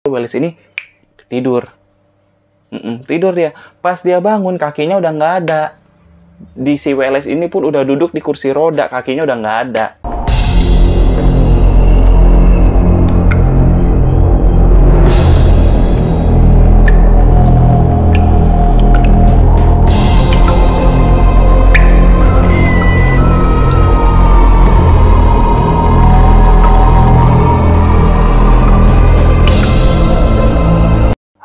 Wallace ini tidur. Tidur dia. Pas dia bangun, kakinya udah nggak ada. Di si Wallace ini pun udah duduk di kursi roda, kakinya udah nggak ada.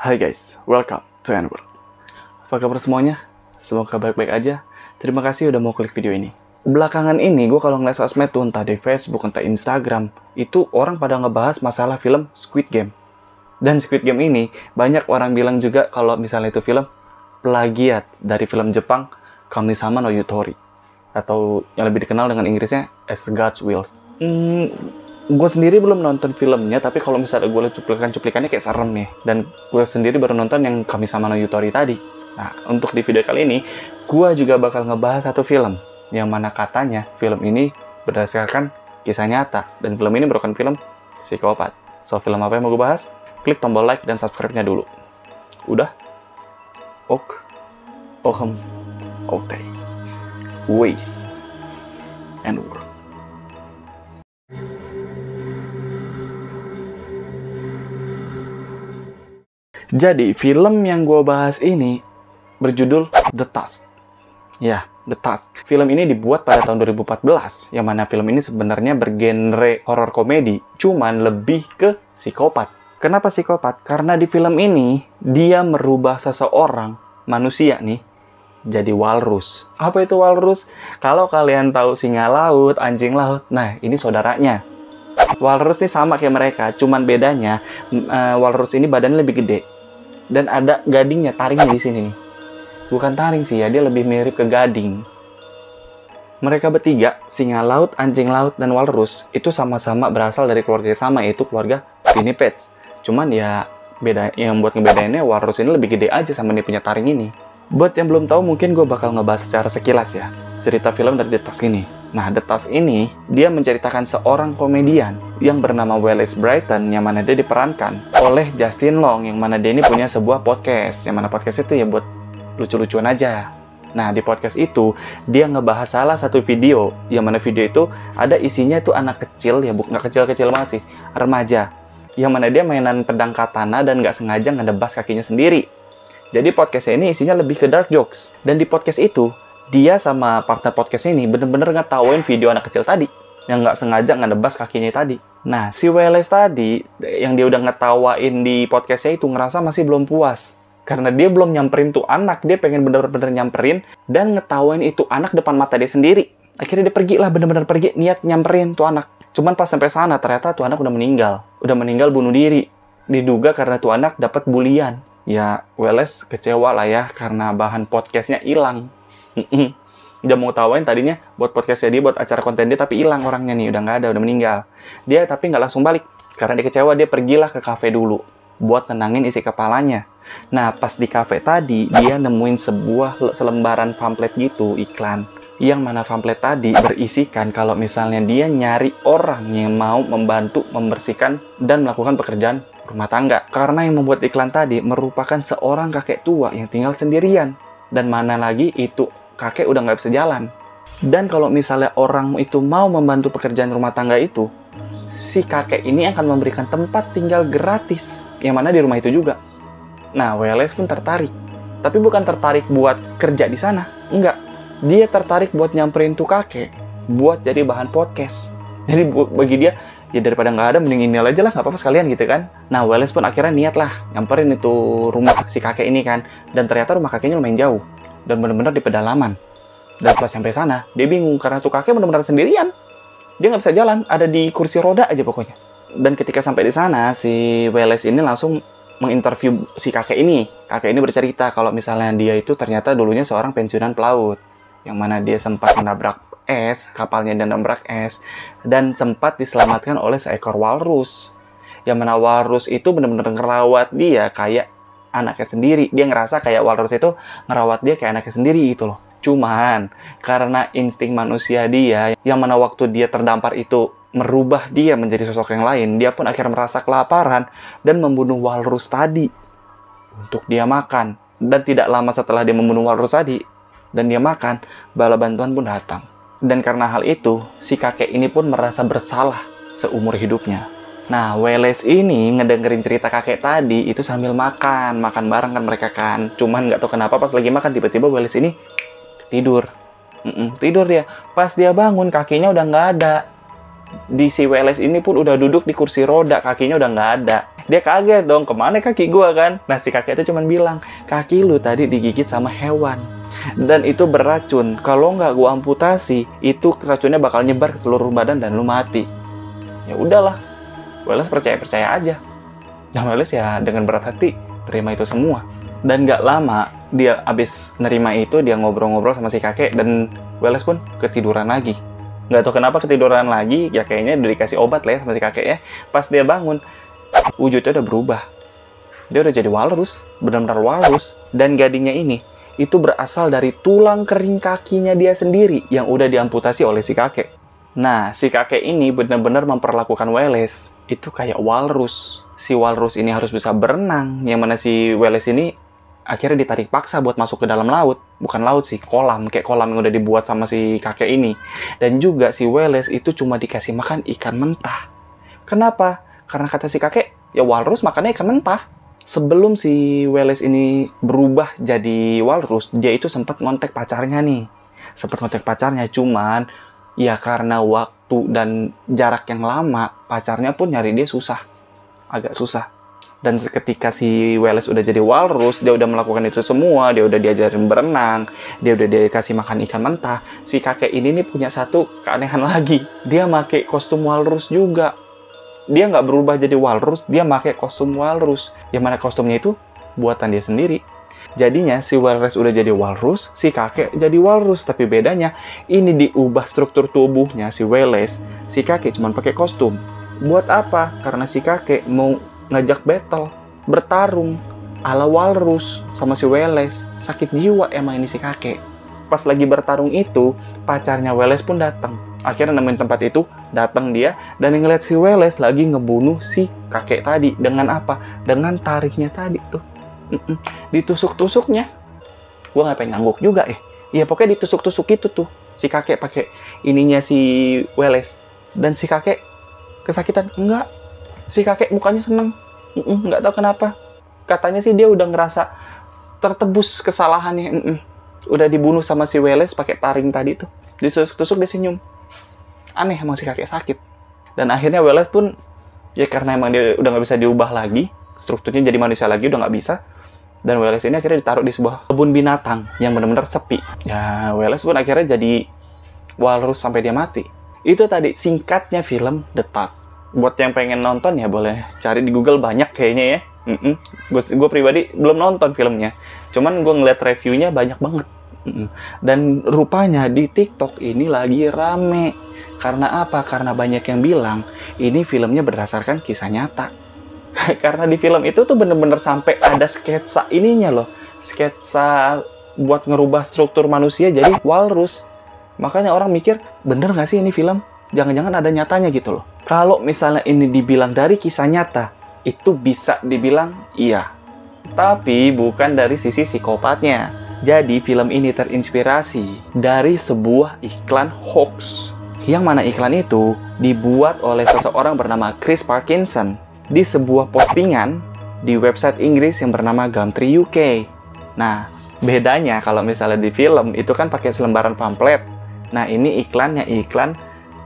Hai guys, welcome to N-World. Apa kabar semuanya? Semoga baik-baik aja. Terima kasih udah mau klik video ini. Belakangan ini gue kalau ngeliat sosmed tuh, entah di Facebook, entah Instagram, itu orang pada ngebahas masalah film Squid Game. Dan Squid Game ini, banyak orang bilang juga kalau misalnya itu film plagiat dari film Jepang Kami-sama no Yutori. Atau yang lebih dikenal dengan Inggrisnya As God's Wills. Gue sendiri belum nonton filmnya, tapi kalau misalnya gue lihat cuplikan-cuplikannya kayak serem nih. Dan gue sendiri baru nonton yang Kami-sama no Yutori tadi. Nah, untuk di video kali ini, gue juga bakal ngebahas satu film. Yang mana katanya film ini berdasarkan kisah nyata. Dan film ini merupakan film psikopat. So, film apa yang mau gue bahas? Klik tombol like dan subscribe-nya dulu. Udah? Ok. Ohem. Outay. Ways. And world. Jadi, film yang gue bahas ini berjudul The Task. Ya, The Task. Film ini dibuat pada tahun 2014, yang mana film ini sebenarnya bergenre horor komedi, cuman lebih ke psikopat. Kenapa psikopat? Karena di film ini, dia merubah seseorang, manusia nih, jadi walrus. Apa itu walrus? Kalau kalian tahu singa laut, anjing laut, nah ini saudaranya. Walrus nih sama kayak mereka, cuman bedanya walrus ini badannya lebih gede. Dan ada gadingnya, taringnya di sini nih. Bukan taring sih ya, dia lebih mirip ke gading. Mereka bertiga, singa laut, anjing laut, dan walrus, itu sama-sama berasal dari keluarga yang sama, yaitu keluarga pinnipeds. Cuman ya, beda yang buat ngebedainnya, walrus ini lebih gede aja sama dia punya taring ini. Buat yang belum tahu, mungkin gue bakal ngebahas secara sekilas ya, cerita film dari The Task ini. Nah, The Task ini, dia menceritakan seorang komedian yang bernama Wallace Britton, yang mana dia diperankan oleh Justin Long, yang mana dia ini punya sebuah podcast, yang mana podcast itu ya buat lucu-lucuan aja. Nah, di podcast itu, dia ngebahas salah satu video, yang mana video itu ada isinya itu anak kecil, ya nggak kecil-kecil banget sih, remaja, yang mana dia mainan pedang katana dan nggak sengaja ngedebas kakinya sendiri. Jadi podcastnya ini isinya lebih ke dark jokes. Dan di podcast itu, dia sama partner podcast ini bener-bener ngetawain video anak kecil tadi yang nggak sengaja ngedebas kakinya tadi. Nah, si Wallace tadi yang dia udah ngetawain di podcastnya itu ngerasa masih belum puas. Karena dia belum nyamperin tuh anak, dia pengen bener-bener nyamperin dan ngetawain itu anak depan mata dia sendiri. Akhirnya dia pergi lah, bener-bener pergi niat nyamperin tuh anak. Cuman pas sampai sana ternyata tuh anak udah meninggal. Udah meninggal bunuh diri. Diduga karena tuh anak dapat bulian. Ya, Wallace kecewa lah ya karena bahan podcastnya hilang. Udah mau tawain tadinya buat podcastnya dia, buat acara konten dia, tapi hilang orangnya nih, udah nggak ada, udah meninggal. Dia tapi nggak langsung balik, karena dia kecewa, dia pergilah ke kafe dulu buat tenangin isi kepalanya. Nah, pas di kafe tadi, dia nemuin sebuah selembaran pamflet gitu, iklan. Yang mana pamflet tadi berisikan kalau misalnya dia nyari orang yang mau membantu membersihkan dan melakukan pekerjaan rumah tangga. Karena yang membuat iklan tadi merupakan seorang kakek tua yang tinggal sendirian. Dan mana lagi itu kakek udah nggak bisa jalan. Dan kalau misalnya orang itu mau membantu pekerjaan rumah tangga itu, si kakek ini akan memberikan tempat tinggal gratis, yang mana di rumah itu juga. Nah, Wallace pun tertarik. Tapi bukan tertarik buat kerja di sana. Enggak. Dia tertarik buat nyamperin tuh kakek, buat jadi bahan podcast. Jadi bagi dia, ya daripada nggak ada, mending ini aja lah, nggak apa-apa sekalian gitu kan. Nah, Wallace pun akhirnya niat lah nyamperin itu rumah si kakek ini kan. Dan ternyata rumah kakeknya lumayan jauh. Dan benar-benar di pedalaman. Dan pas sampai sana, dia bingung karena tuh kakek benar-benar sendirian. Dia nggak bisa jalan, ada di kursi roda aja pokoknya. Dan ketika sampai di sana, si Wallace ini langsung menginterview si kakek ini. Kakek ini bercerita kalau misalnya dia itu ternyata dulunya seorang pensiunan pelaut. Yang mana dia sempat menabrak es, kapalnya dan nabrak es. Dan sempat diselamatkan oleh seekor walrus. Yang mana walrus itu benar-benar ngerawat dia kayak anaknya sendiri. Dia ngerasa kayak walrus itu ngerawat dia kayak anaknya sendiri gitu loh. Cuman karena insting manusia dia, yang mana waktu dia terdampar itu merubah dia menjadi sosok yang lain. Dia pun akhirnya merasa kelaparan dan membunuh walrus tadi untuk dia makan. Dan tidak lama setelah dia membunuh walrus tadi dan dia makan, bala bantuan pun datang. Dan karena hal itu, si kakek ini pun merasa bersalah seumur hidupnya. Nah, Wallace ini ngedengerin cerita kakek tadi itu sambil makan bareng kan mereka kan. Cuman nggak tahu kenapa pas lagi makan tiba-tiba Wallace ini tidur. Tidur dia. Pas dia bangun kakinya udah nggak ada. Si Wallace ini pun udah duduk di kursi roda, kakinya udah nggak ada. Dia kaget dong, kemana kaki gua kan? Nah, si kakek itu cuman bilang, kaki lu tadi digigit sama hewan. Dan itu beracun. Kalau nggak gua amputasi, itu racunnya bakal nyebar ke seluruh badan dan lu mati. Ya udahlah, Wallace percaya aja. Dan Wallace ya dengan berat hati terima itu semua. Dan nggak lama, dia abis nerima itu, dia ngobrol-ngobrol sama si kakek, dan Wallace pun ketiduran lagi. Nggak tahu kenapa ketiduran lagi, ya kayaknya udah dikasih obat lah ya sama si kakek ya. Pas dia bangun, wujudnya udah berubah. Dia udah jadi walrus, benar-benar walrus. Dan gadingnya ini, itu berasal dari tulang kering kakinya dia sendiri yang udah diamputasi oleh si kakek. Nah, si kakek ini benar-benar memperlakukan Wallace itu kayak walrus. Si walrus ini harus bisa berenang, yang mana si Wallace ini akhirnya ditarik paksa buat masuk ke dalam laut. Bukan laut sih, kolam. Kayak kolam yang udah dibuat sama si kakek ini. Dan juga si Wallace itu cuma dikasih makan ikan mentah. Kenapa? Karena kata si kakek, ya walrus makannya ikan mentah. Sebelum si Wallace ini berubah jadi walrus, dia itu sempat ngontek pacarnya nih. Cuman ya karena waktu dan jarak yang lama, pacarnya pun nyari dia agak susah. Dan ketika si Wallace udah jadi walrus, dia udah melakukan itu semua, dia udah diajarin berenang, dia udah dikasih makan ikan mentah. Si kakek ini nih punya satu keanehan lagi. Dia pakai kostum walrus juga. Dia nggak berubah jadi walrus, dia pakai kostum walrus. Yang mana kostumnya itu buatan dia sendiri. Jadinya si Wallace udah jadi walrus, si kakek jadi walrus. Tapi bedanya, ini diubah struktur tubuhnya si Wallace. Si kakek cuma pakai kostum. Buat apa? Karena si kakek mau ngajak battle, bertarung ala walrus sama si Wallace. Sakit jiwa emang ini si kakek. Pas lagi bertarung itu, pacarnya Wallace pun datang. Akhirnya nemuin tempat itu, datang dia dan ngeliat si Wallace lagi ngebunuh si kakek tadi. Dengan apa? Dengan tariknya tadi tuh. Ditusuk-tusuknya. Gua nggak pengen ngangguk juga Iya pokoknya ditusuk-tusuk itu tuh. Si kakek pakai ininya si Wallace. Dan si kakek kesakitan? Enggak. Si kakek mukanya seneng. Nggak tahu kenapa. Katanya sih dia udah ngerasa tertebus kesalahannya. Udah dibunuh sama si Wallace pakai taring tadi tuh. Ditusuk-tusuk dia senyum. Aneh emang si kakek sakit. Dan akhirnya Wallace pun, ya karena emang dia udah nggak bisa diubah lagi, strukturnya jadi manusia lagi udah nggak bisa. Dan Wallace ini akhirnya ditaruh di sebuah kebun binatang yang benar-benar sepi. Ya Wallace pun akhirnya jadi walrus sampai dia mati. Itu tadi singkatnya film The Tusk. Buat yang pengen nonton ya boleh cari di Google, banyak kayaknya ya. Gue pribadi belum nonton filmnya. Cuman gue ngeliat reviewnya banyak banget. Dan rupanya di TikTok ini lagi rame. Karena apa? Karena banyak yang bilang ini filmnya berdasarkan kisah nyata. Karena di film itu tuh bener-bener sampai ada sketsa ininya loh. Sketsa buat ngerubah struktur manusia jadi walrus. Makanya orang mikir, bener nggak sih ini film? Jangan-jangan ada nyatanya gitu loh. Kalau misalnya ini dibilang dari kisah nyata, itu bisa dibilang iya. Tapi bukan dari sisi psikopatnya. Jadi film ini terinspirasi dari sebuah iklan hoax. Yang mana iklan itu dibuat oleh seseorang bernama Chris Parkinson di sebuah postingan di website Inggris yang bernama Gumtree UK. Nah, bedanya kalau misalnya di film itu kan pakai selembaran pamflet. Nah, ini iklannya iklan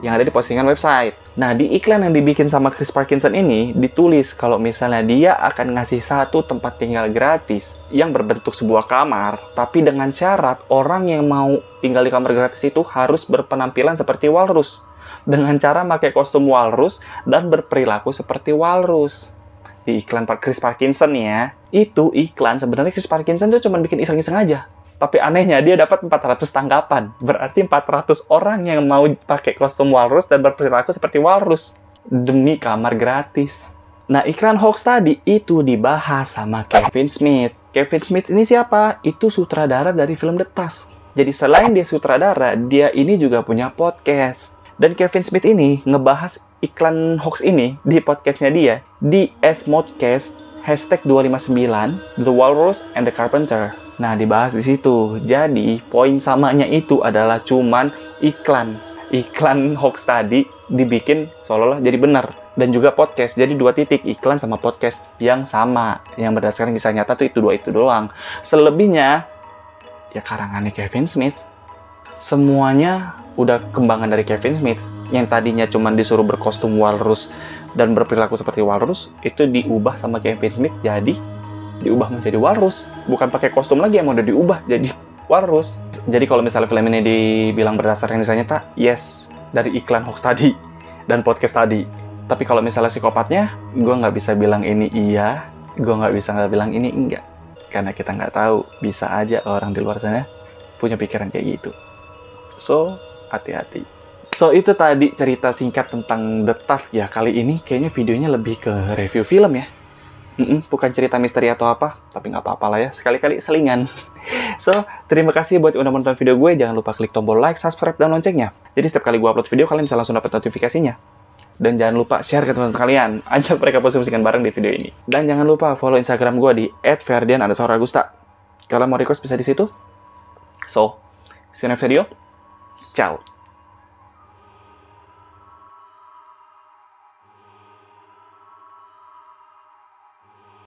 yang ada di postingan website. Nah, di iklan yang dibikin sama Chris Parkinson ini ditulis kalau misalnya dia akan ngasih satu tempat tinggal gratis yang berbentuk sebuah kamar, tapi dengan syarat orang yang mau tinggal di kamar gratis itu harus berpenampilan seperti walrus dengan cara pakai kostum walrus dan berperilaku seperti walrus. Di iklan Chris Parkinson ya, itu iklan sebenarnya Chris Parkinson tuh cuma bikin iseng-iseng aja. Tapi anehnya dia dapat 400 tanggapan. Berarti 400 orang yang mau pakai kostum walrus dan berperilaku seperti walrus demi kamar gratis. Nah, iklan hoax tadi itu dibahas sama Kevin Smith. Kevin Smith ini siapa? Itu sutradara dari film The Tusk. Jadi selain dia sutradara, dia ini juga punya podcast. Dan Kevin Smith ini ngebahas iklan hoax ini di podcastnya dia, di SModcast #259, The Walrus and the Carpenter. Nah, dibahas di situ. Jadi, poin samanya itu adalah cuman iklan. Iklan hoax tadi dibikin seolah-olah jadi benar. Dan juga podcast. Jadi 2 titik, iklan sama podcast yang sama. Yang berdasarkan kisah nyata tuh itu doang. Selebihnya, ya karangannya Kevin Smith. Semuanya udah kembangan dari Kevin Smith. Yang tadinya cuman disuruh berkostum walrus dan berperilaku seperti walrus, itu diubah sama Kevin Smith jadi diubah menjadi walrus. Bukan pakai kostum lagi, yang udah diubah jadi walrus. Jadi kalau misalnya film ini dibilang berdasarkan kisah nyata, yes, dari iklan hoax tadi dan podcast tadi. Tapi kalau misalnya psikopatnya, gue nggak bisa bilang ini iya, gue nggak bisa bilang ini enggak. Karena kita nggak tahu, bisa aja orang di luar sana punya pikiran kayak gitu. So, hati-hati. So, itu tadi cerita singkat tentang The Task ya. Kali ini kayaknya videonya lebih ke review film ya. Bukan cerita misteri atau apa, tapi nggak apa-apa lah ya. Sekali-kali selingan. So, terima kasih buat udah nonton video gue. Jangan lupa klik tombol like, subscribe, dan loncengnya. Jadi setiap kali gue upload video, kalian bisa langsung dapat notifikasinya. Dan jangan lupa share ke teman-teman kalian. Ajak mereka posisikan bareng di video ini. Dan jangan lupa follow Instagram gue di @ferdian_agusta. Kalau mau request bisa di situ. So, see you next video. Ciao.